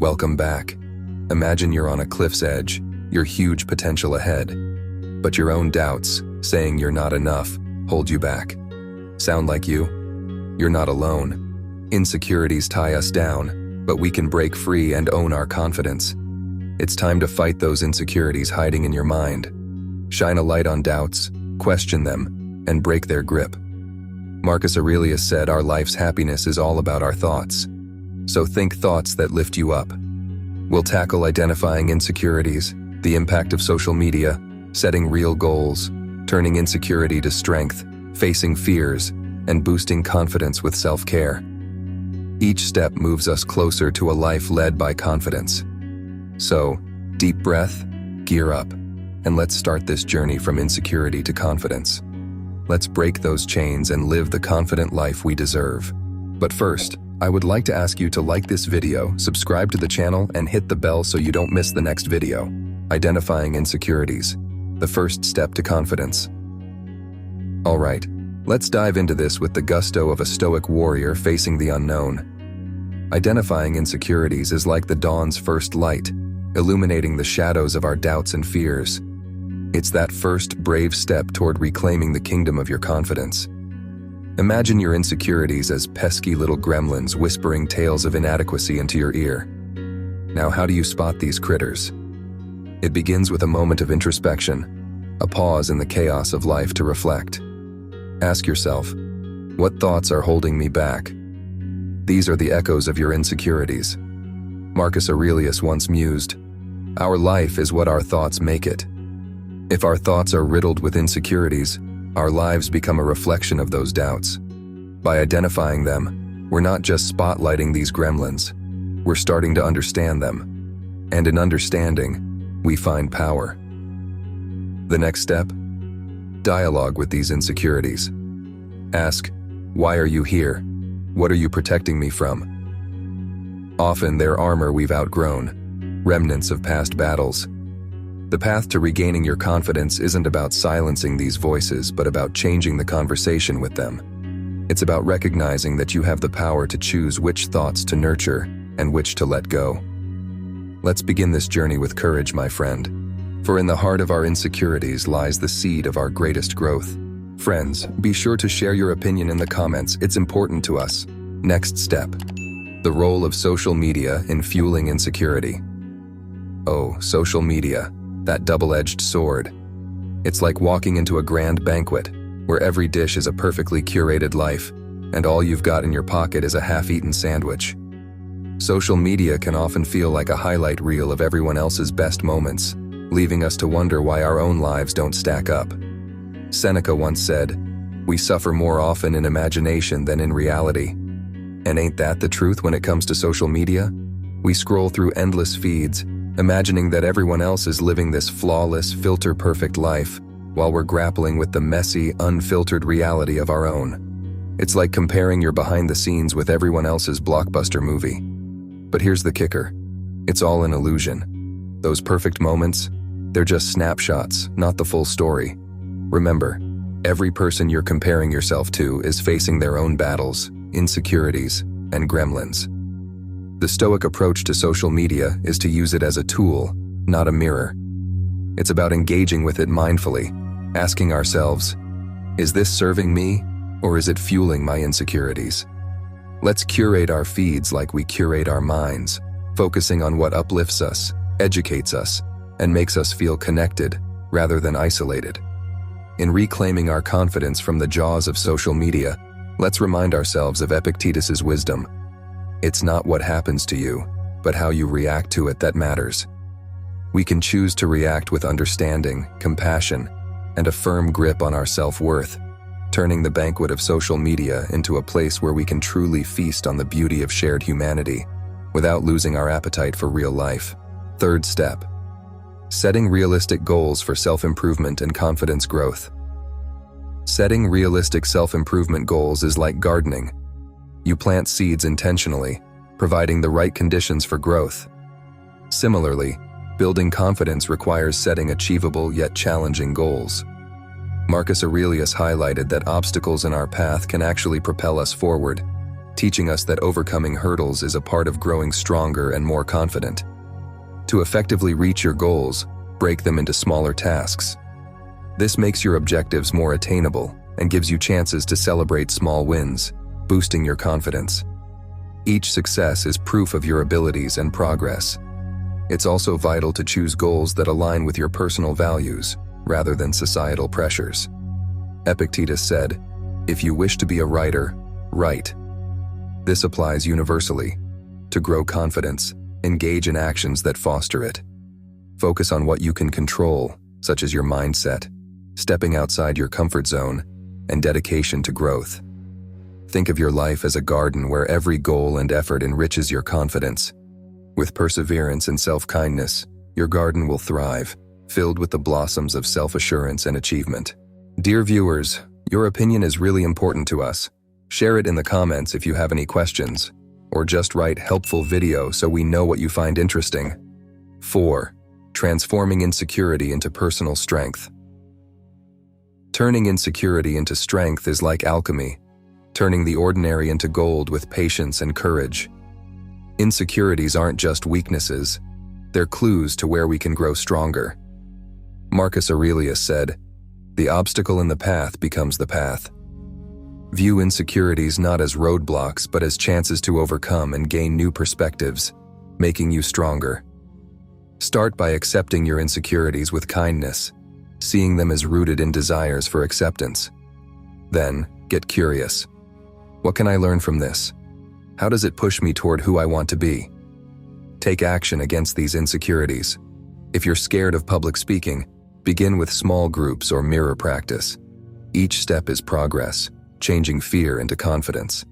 Welcome back. Imagine you're on a cliff's edge, your huge potential ahead. But your own doubts, saying you're not enough, hold you back. Sound like you? You're not alone. Insecurities tie us down, but we can break free and own our confidence. It's time to fight those insecurities hiding in your mind. Shine a light on doubts, question them, and break their grip. Marcus Aurelius said our life's happiness is all about our thoughts. So think thoughts that lift you up. We'll tackle identifying insecurities, the impact of social media, setting real goals, turning insecurity to strength, facing fears, and boosting confidence with self-care. Each step moves us closer to a life led by confidence. So, deep breath, gear up, and let's start this journey from insecurity to confidence. Let's break those chains and live the confident life we deserve. But first, I would like to ask you to like this video, subscribe to the channel, and hit the bell so you don't miss the next video. Identifying insecurities, the first step to confidence. Alright, let's dive into this with the gusto of a Stoic warrior facing the unknown. Identifying insecurities is like the dawn's first light, illuminating the shadows of our doubts and fears. It's that first brave step toward reclaiming the kingdom of your confidence. Imagine your insecurities as pesky little gremlins whispering tales of inadequacy into your ear. Now, how do you spot these critters? It begins with a moment of introspection, a pause in the chaos of life to reflect. Ask yourself, what thoughts are holding me back? These are the echoes of your insecurities. Marcus Aurelius once mused, "Our life is what our thoughts make it." If our thoughts are riddled with insecurities, our lives become a reflection of those doubts. By identifying them, we're not just spotlighting these gremlins, we're starting to understand them. And in understanding, we find power. The next step? Dialogue with these insecurities. Ask, why are you here? What are you protecting me from? Often they're armor we've outgrown, remnants of past battles. The path to regaining your confidence isn't about silencing these voices, but about changing the conversation with them. It's about recognizing that you have the power to choose which thoughts to nurture and which to let go. Let's begin this journey with courage, my friend. For in the heart of our insecurities lies the seed of our greatest growth. Friends, be sure to share your opinion in the comments, it's important to us. Next step. The role of social media in fueling insecurity. Oh, social media, that double-edged sword. It's like walking into a grand banquet, where every dish is a perfectly curated life, and all you've got in your pocket is a half-eaten sandwich. Social media can often feel like a highlight reel of everyone else's best moments, leaving us to wonder why our own lives don't stack up. Seneca once said, "We suffer more often in imagination than in reality." And ain't that the truth when it comes to social media? We scroll through endless feeds, imagining that everyone else is living this flawless, filter-perfect life, while we're grappling with the messy, unfiltered reality of our own. It's like comparing your behind-the-scenes with everyone else's blockbuster movie. But here's the kicker. It's all an illusion. Those perfect moments, they're just snapshots, not the full story. Remember, every person you're comparing yourself to is facing their own battles, insecurities, and gremlins. The Stoic approach to social media is to use it as a tool, not a mirror. It's about engaging with it mindfully, asking ourselves, is this serving me, or is it fueling my insecurities? Let's curate our feeds like we curate our minds, focusing on what uplifts us, educates us, and makes us feel connected, rather than isolated. In reclaiming our confidence from the jaws of social media, let's remind ourselves of Epictetus's wisdom. It's not what happens to you, but how you react to it that matters. We can choose to react with understanding, compassion, and a firm grip on our self-worth, turning the banquet of social media into a place where we can truly feast on the beauty of shared humanity, without losing our appetite for real life. Third step. Setting realistic goals for self-improvement and confidence growth. Setting realistic self-improvement goals is like gardening. You plant seeds intentionally, providing the right conditions for growth. Similarly, building confidence requires setting achievable yet challenging goals. Marcus Aurelius highlighted that obstacles in our path can actually propel us forward, teaching us that overcoming hurdles is a part of growing stronger and more confident. To effectively reach your goals, break them into smaller tasks. This makes your objectives more attainable and gives you chances to celebrate small wins, boosting your confidence. Each success is proof of your abilities and progress. It's also vital to choose goals that align with your personal values, rather than societal pressures. Epictetus said, "If you wish to be a writer, write." This applies universally. To grow confidence, engage in actions that foster it. Focus on what you can control, such as your mindset, stepping outside your comfort zone, and dedication to growth. Think of your life as a garden where every goal and effort enriches your confidence. With perseverance and self-kindness, your garden will thrive, filled with the blossoms of self-assurance and achievement. Dear viewers, your opinion is really important to us. Share it in the comments if you have any questions, or just write helpful video so we know what you find interesting. 4. Transforming insecurity into personal strength. Turning insecurity into strength is like alchemy, turning the ordinary into gold with patience and courage. Insecurities aren't just weaknesses, they're clues to where we can grow stronger. Marcus Aurelius said, "The obstacle in the path becomes the path." View insecurities not as roadblocks but as chances to overcome and gain new perspectives, making you stronger. Start by accepting your insecurities with kindness, seeing them as rooted in desires for acceptance. Then, get curious. What can I learn from this? How does it push me toward who I want to be? Take action against these insecurities. If you're scared of public speaking, begin with small groups or mirror practice. Each step is progress, changing fear into confidence.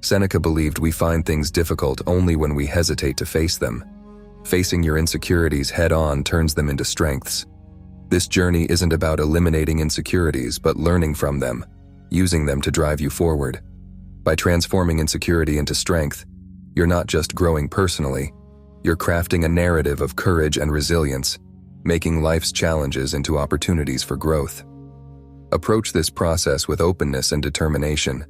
Seneca believed we find things difficult only when we hesitate to face them. Facing your insecurities head-on turns them into strengths. This journey isn't about eliminating insecurities, but learning from them, using them to drive you forward. By transforming insecurity into strength, you're not just growing personally, you're crafting a narrative of courage and resilience, making life's challenges into opportunities for growth. Approach this process with openness and determination,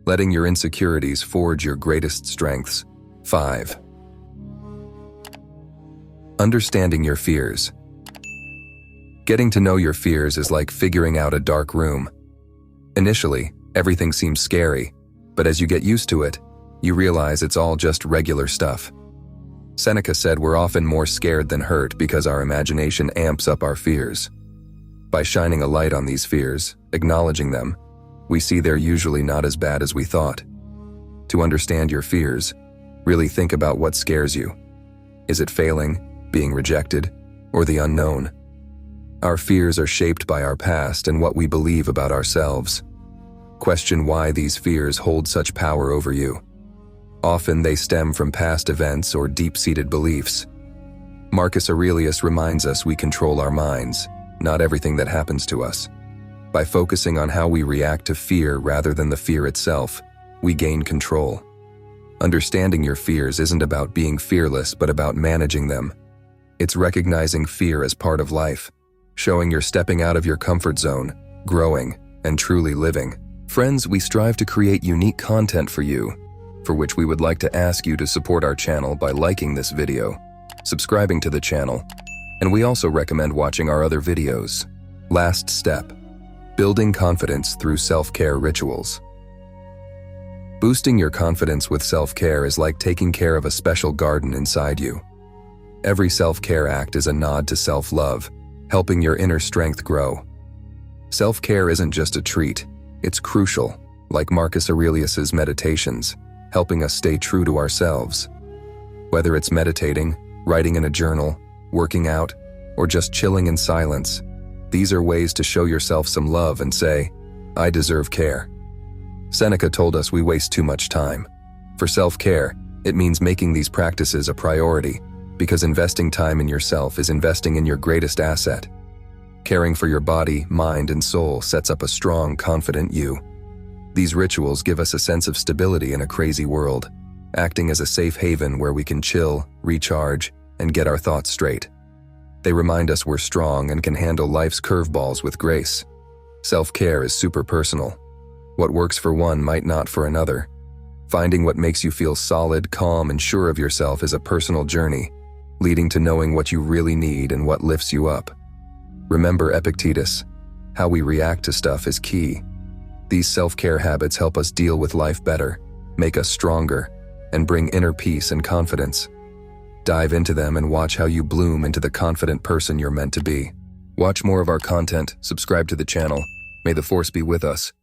letting your insecurities forge your greatest strengths. 5. Understanding your fears. Getting to know your fears is like figuring out a dark room. Initially, everything seems scary, but as you get used to it, you realize it's all just regular stuff. Seneca said we're often more scared than hurt because our imagination amps up our fears. By shining a light on these fears, acknowledging them, we see they're usually not as bad as we thought. To understand your fears, really think about what scares you. Is it failing, being rejected, or the unknown? Our fears are shaped by our past and what we believe about ourselves. Question why these fears hold such power over you. Often they stem from past events or deep-seated beliefs. Marcus Aurelius reminds us we control our minds, not everything that happens to us. By focusing on how we react to fear rather than the fear itself, we gain control. Understanding your fears isn't about being fearless, but about managing them. It's recognizing fear as part of life, showing you're stepping out of your comfort zone, growing, and truly living. Friends, we strive to create unique content for you, for which we would like to ask you to support our channel by liking this video, subscribing to the channel, and we also recommend watching our other videos. Last step: building confidence through self-care rituals. Boosting your confidence with self-care is like taking care of a special garden inside you. Every self-care act is a nod to self-love, helping your inner strength grow. Self-care isn't just a treat, it's crucial, like Marcus Aurelius's meditations, helping us stay true to ourselves. Whether it's meditating, writing in a journal, working out, or just chilling in silence, these are ways to show yourself some love and say, "I deserve care." Seneca told us we waste too much time. For self-care, it means making these practices a priority, because investing time in yourself is investing in your greatest asset. Caring for your body, mind, and soul sets up a strong, confident you. These rituals give us a sense of stability in a crazy world, acting as a safe haven where we can chill, recharge, and get our thoughts straight. They remind us we're strong and can handle life's curveballs with grace. Self-care is super personal. What works for one might not for another. Finding what makes you feel solid, calm, and sure of yourself is a personal journey, leading to knowing what you really need and what lifts you up. Remember Epictetus, how we react to stuff is key. These self-care habits help us deal with life better, make us stronger, and bring inner peace and confidence. Dive into them and watch how you bloom into the confident person you're meant to be. Watch more of our content, subscribe to the channel. May the force be with us.